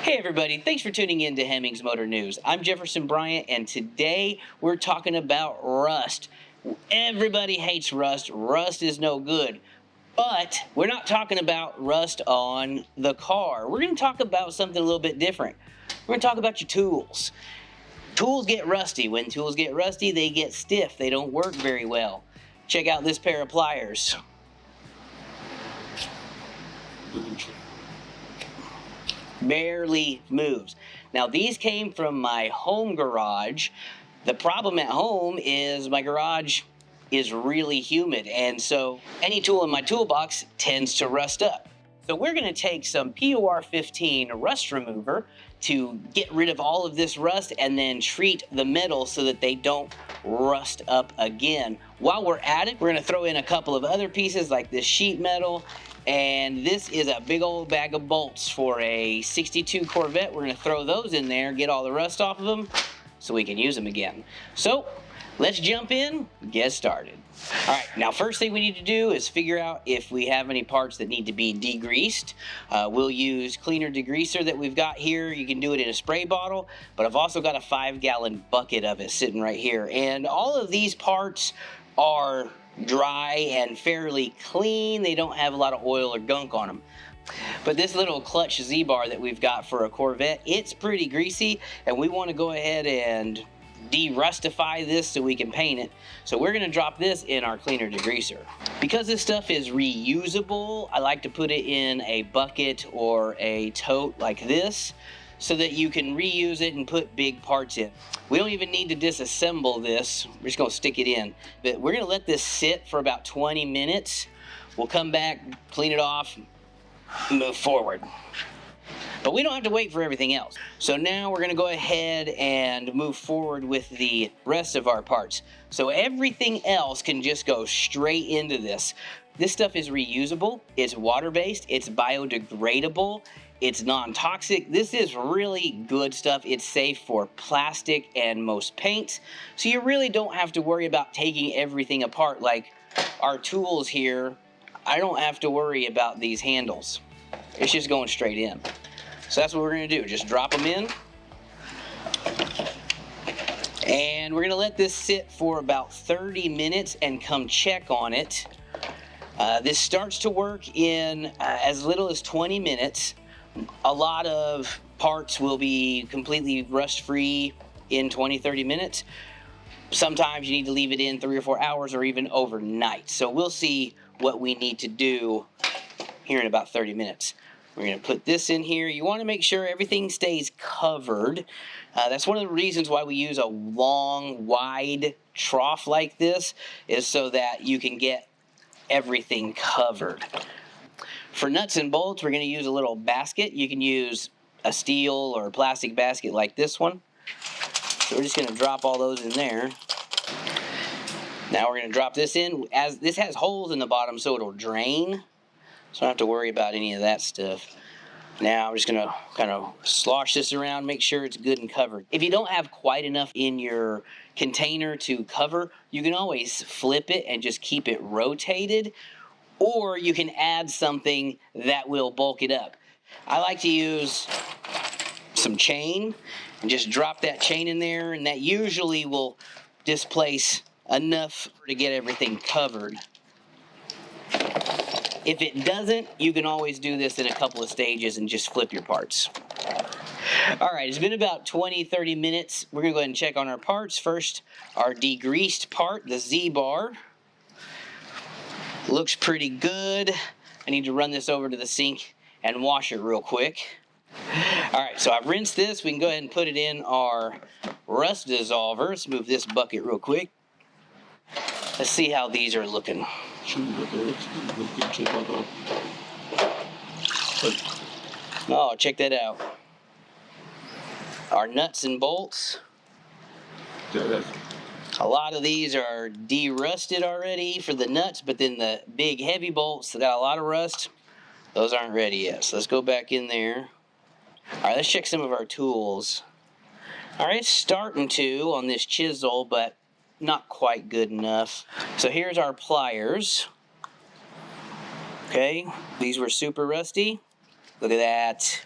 Hey everybody, thanks for tuning in to Hemmings Motor News. I'm Jefferson Bryant, and today we're talking about rust. Everybody hates rust. Rust is no good. But we're not talking about rust on the car. We're going to talk about something a little bit different. We're going to talk about your tools. Tools get rusty. When tools get rusty, they get stiff. They don't work very well. Check out this pair of pliers. Barely moves. Now these came from my home garage. The problem at home is my garage is really humid, and so any tool in my toolbox tends to rust up. So we're going to take some POR-15 rust remover to get rid of all of this rust and then treat the metal so that they don't rust up again. While we're at it, we're going to throw in a couple of other pieces like this sheet metal. And this is a big old bag of bolts for a 62 Corvette. We're going to throw those in there, get all the rust off of them so we can use them again. So let's jump in, get started. All right, now first thing we need to do is figure out if we have any parts that need to be degreased. We'll use cleaner degreaser that we've got here. You can do it in a spray bottle, but I've also got a 5-gallon bucket of it sitting right here. And all of these parts are dry and fairly clean. They don't have a lot of oil or gunk on them. But this little clutch Z-bar that we've got for a Corvette, it's pretty greasy, and we want to go ahead and de-rustify this so we can paint it. So we're going to drop this in our cleaner degreaser. Because this stuff is reusable, I like to put it in a bucket or a tote like this so that you can reuse it and put big parts in. We don't even need to disassemble this. We're just going to stick it in. But we're going to let this sit for about 20 minutes. We'll come back, clean it off, move forward. But we don't have to wait for everything else. So now we're going to go ahead and move forward with the rest of our parts. So everything else can just go straight into this. This stuff is reusable, it's water-based, it's biodegradable, it's non-toxic. This is really good stuff. It's safe for plastic and most paints. So you really don't have to worry about taking everything apart. Like our tools here, I don't have to worry about these handles. It's just going straight in. So that's what we're going to do. Just drop them in. And we're going to let this sit for about 30 minutes and come check on it. This starts to work in as little as 20 minutes. A lot of parts will be completely rust-free in 20-30 minutes. Sometimes you need to leave it in 3 or 4 hours or even overnight. So we'll see what we need to do here in about 30 minutes. We're going to put this in here. You want to make sure everything stays covered. That's one of the reasons why we use a long, wide trough like this, is so that you can get everything covered. For nuts and bolts, we're going to use a little basket. You can use a steel or a plastic basket like this one. So we're just going to drop all those in there. Now we're going to drop this in. As this has holes in the bottom so it'll drain. So I don't have to worry about any of that stuff. Now I'm just going to kind of slosh this around, make sure it's good and covered. If you don't have quite enough in your container to cover, you can always flip it and just keep it rotated. Or you can add something that will bulk it up. I like to use some chain and just drop that chain in there, and that usually will displace enough to get everything covered. If it doesn't, you can always do this in a couple of stages and just flip your parts. All right, it's been about 20-30 minutes. We're going to go ahead and check on our parts. First, our degreased part, the Z-bar. Looks pretty good. I need to run this over to the sink and wash it real quick. All right, so I've rinsed this. We can go ahead and put it in our rust dissolver. Let's move this bucket real quick. Let's see how these are looking. Oh, check that out. Our nuts and bolts. A lot of these are de-rusted already for the nuts, but then the big heavy bolts that got a lot of rust, those aren't ready yet. So let's go back in there. All right, let's check some of our tools. All right, it's starting to on this chisel, but not quite good enough. So here's our pliers. Okay, these were super rusty. Look at that.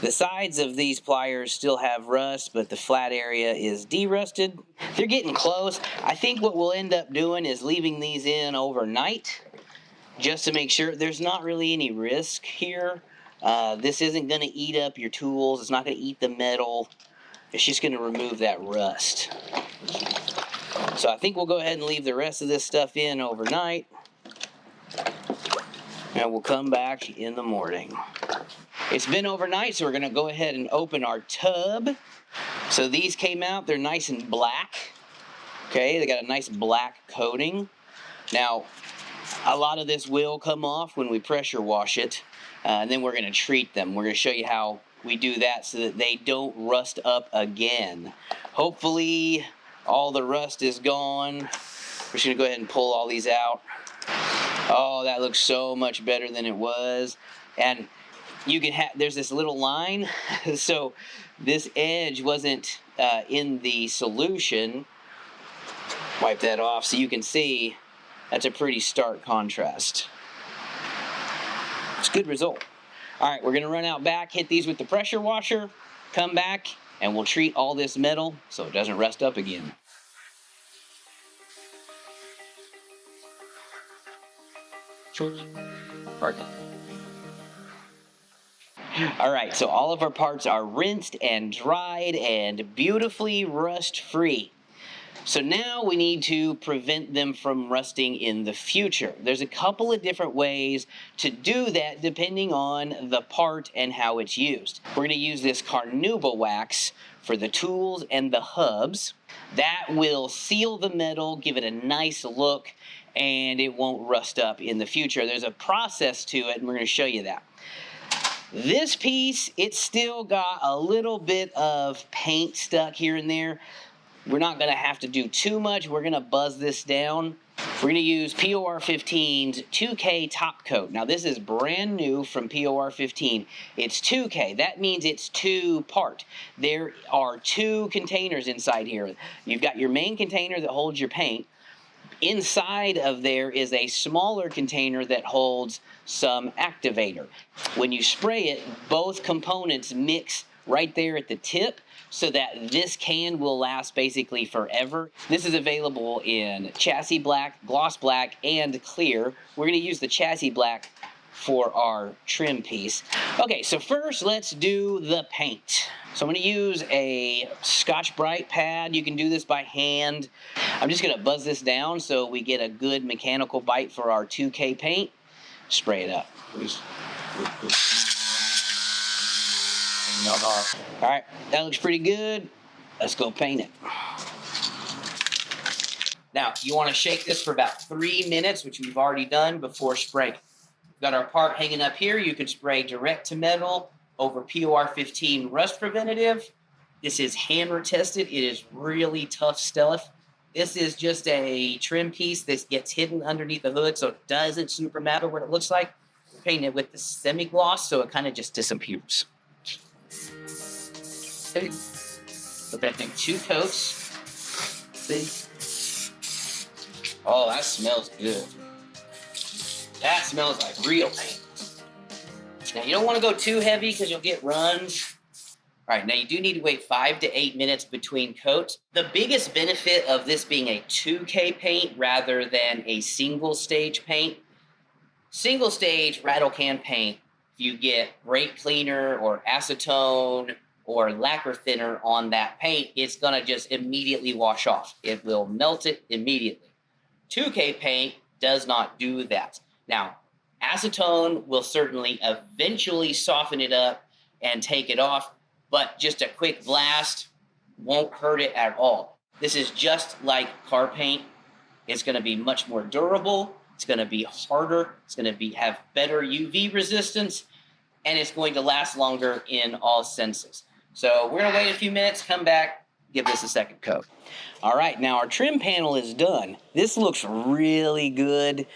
The sides of these pliers still have rust, but the flat area is derusted. They're getting close. I think what we'll end up doing is leaving these in overnight just to make sure. There's not really any risk here. This isn't going to eat up your tools. It's not going to eat the metal. It's just going to remove that rust. So I think we'll go ahead and leave the rest of this stuff in overnight. And we'll come back in the morning. It's been overnight, so we're going to go ahead and open our tub. So these came out. They're nice and black. Okay, they got a nice black coating. Now, a lot of this will come off when we pressure wash it. And then we're going to treat them. We're going to show you how we do that so that they don't rust up again. Hopefully, all the rust is gone. We're just going to go ahead and pull all these out. Oh, that looks so much better than it was. And you can have, there's this little line, so this edge wasn't in the solution. Wipe that off so you can see that's a pretty stark contrast. It's a good result. All right, we're gonna run out back, hit these with the pressure washer, come back, and we'll treat all this metal so it doesn't rust up again. Pardon. All right, so all of our parts are rinsed and dried and beautifully rust-free. So now we need to prevent them from rusting in the future. There's a couple of different ways to do that depending on the part and how it's used. We're going to use this carnauba wax for the tools and the hubs. That will seal the metal, give it a nice look, and it won't rust up in the future. There's a process to it, and we're going to show you that. This piece, it's still got a little bit of paint stuck here and there. We're not going to have to do too much. We're going to buzz this down. We're going to use POR-15's 2K top coat. Now this is brand new from POR-15. It's 2K. That means it's 2-part. There are 2 containers inside here. You've got your main container that holds your paint. Inside of there is a smaller container that holds some activator. When you spray it, both components mix right there at the tip so that this can will last basically forever. This is available in chassis black, gloss black, and clear. We're going to use the chassis black for our trim piece. Okay, so first let's do the paint. So I'm going to use a Scotch-Brite pad. You can do this by hand. I'm just going to buzz this down so we get a good mechanical bite for our 2K paint. Spray it up. All right, that looks pretty good. Let's go paint it. Now, you want to shake this for about 3 minutes, which we've already done before spraying. We've got our part hanging up here. You can spray direct to metal over POR-15 rust preventative. This is hammer tested. It is really tough stuff. This is just a trim piece that gets hidden underneath the hood, so it doesn't super matter what it looks like. We're painting it with the semi-gloss, so it kind of just disappears. Put that thing 2 coats. See? Oh, that smells good. That smells like real paint. Now, you don't want to go too heavy because you'll get runs. All right, now you do need to wait 5 to 8 minutes between coats. The biggest benefit of this being a 2K paint rather than a single stage paint, single stage rattle can paint, if you get brake cleaner or acetone or lacquer thinner on that paint, it's gonna just immediately wash off. It will melt it immediately. 2K paint does not do that. Now, acetone will certainly eventually soften it up and take it off, but just a quick blast won't hurt it at all. This is just like car paint. It's going to be much more durable. It's going to be harder. It's going to have better UV resistance, and it's going to last longer in all senses. So we're going to wait a few minutes, come back, give this a second coat. All right, now our trim panel is done. This looks really good.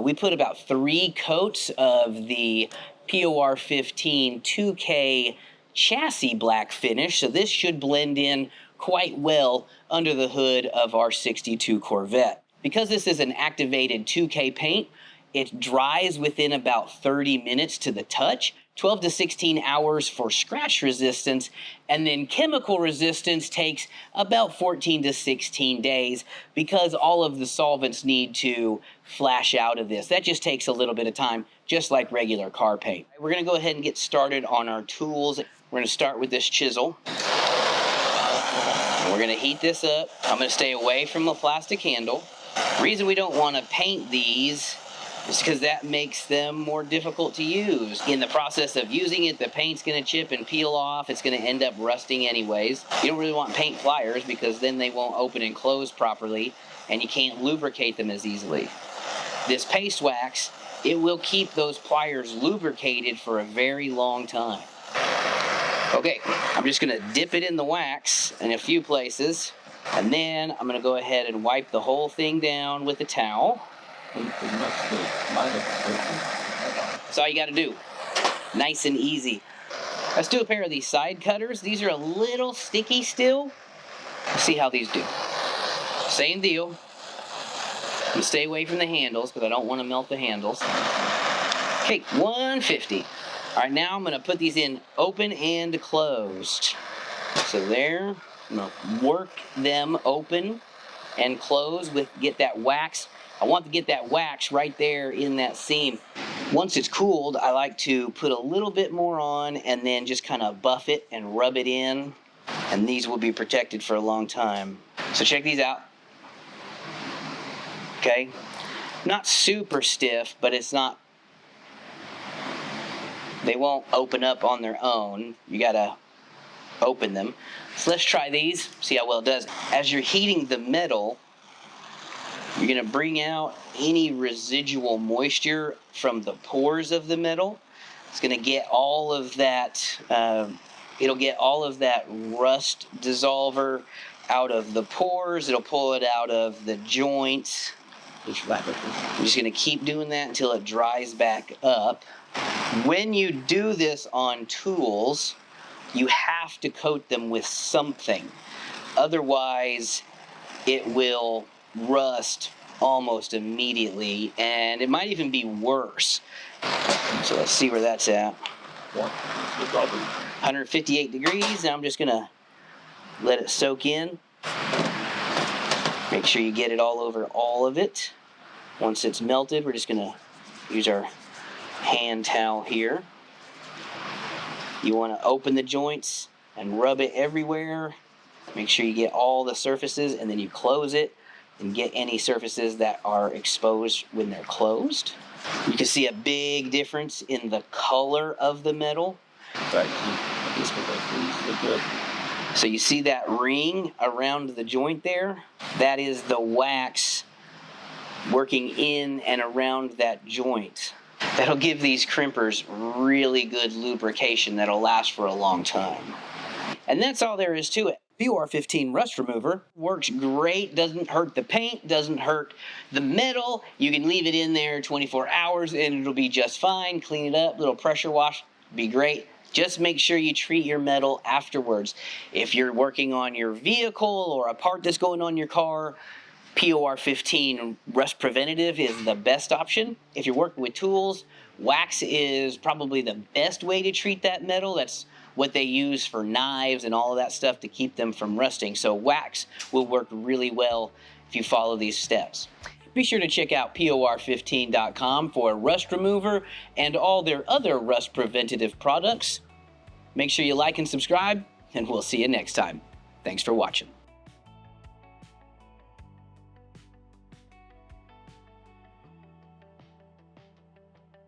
We put about 3 coats of the POR-15 2K chassis black finish, so this should blend in quite well under the hood of our 62 Corvette. Because this is an activated 2K paint, It dries within about 30 minutes to the touch, 12 to 16 hours for scratch resistance, and then chemical resistance takes about 14 to 16 days because all of the solvents need to flash out of this. That just takes a little bit of time, just like regular car paint. We're going to go ahead and get started on our tools. We're going to start with this chisel. We're going to heat this up. I'm going to stay away from the plastic handle. The reason we don't want to paint these is because that makes them more difficult to use. In the process of using it, the paint's going to chip and peel off. It's going to end up rusting anyways. You don't really want paint pliers because then they won't open and close properly, and you can't lubricate them as easily. This paste wax, it will keep those pliers lubricated for a very long time. Okay, I'm just going to dip it in the wax in a few places, and then I'm going to go ahead and wipe the whole thing down with a towel. That's all you got to do. Nice and easy. Let's do a pair of these side cutters. These are a little sticky still. Let's see how these do. Same deal. You stay away from the handles because I don't want to melt the handles. Okay, 150. All right, now I'm going to put these in open and closed. So there, I'm going to work them open and close with, get that wax. I want to get that wax right there in that seam. Once it's cooled, I like to put a little bit more on and then just kind of buff it and rub it in. And these will be protected for a long time. So check these out. Okay, not super stiff, but it's not, they won't open up on their own. You gotta open them. So let's try these, see how well it does. As you're heating the metal, you're going to bring out any residual moisture from the pores of the metal. It's going to get all of that, it'll get all of that rust dissolver out of the pores. It'll pull it out of the joints. I'm just going to keep doing that until it dries back up. When you do this on tools, you have to coat them with something. Otherwise, it will rust almost immediately, and it might even be worse. So let's see where that's at. 158 degrees. Now I'm just going to let it soak in. Make sure you get it all over all of it. Once it's melted, we're just going to use our hand towel here. You want to open the joints and rub it everywhere. Make sure you get all the surfaces, and then you close it and get any surfaces that are exposed when they're closed. You can see a big difference in the color of the metal. So you see that ring around the joint there? That is the wax working in and around that joint. That'll give these crimpers really good lubrication that'll last for a long time. And that's all there is to it. POR-15 rust remover works great, doesn't hurt the paint, doesn't hurt the metal. You can leave it in there 24 hours and it'll be just fine. Clean it up, little pressure wash, be great. Just make sure you treat your metal afterwards. If you're working on your vehicle or a part that's going on your car, POR-15 rust preventative is the best option. If you're working with tools, wax is probably the best way to treat that metal. That's what they use for knives and all of that stuff to keep them from rusting. So wax will work really well if you follow these steps. Be sure to check out POR-15.com for a rust remover and all their other rust preventative products. Make sure you like and subscribe, and we'll see you next time. Thanks for watching.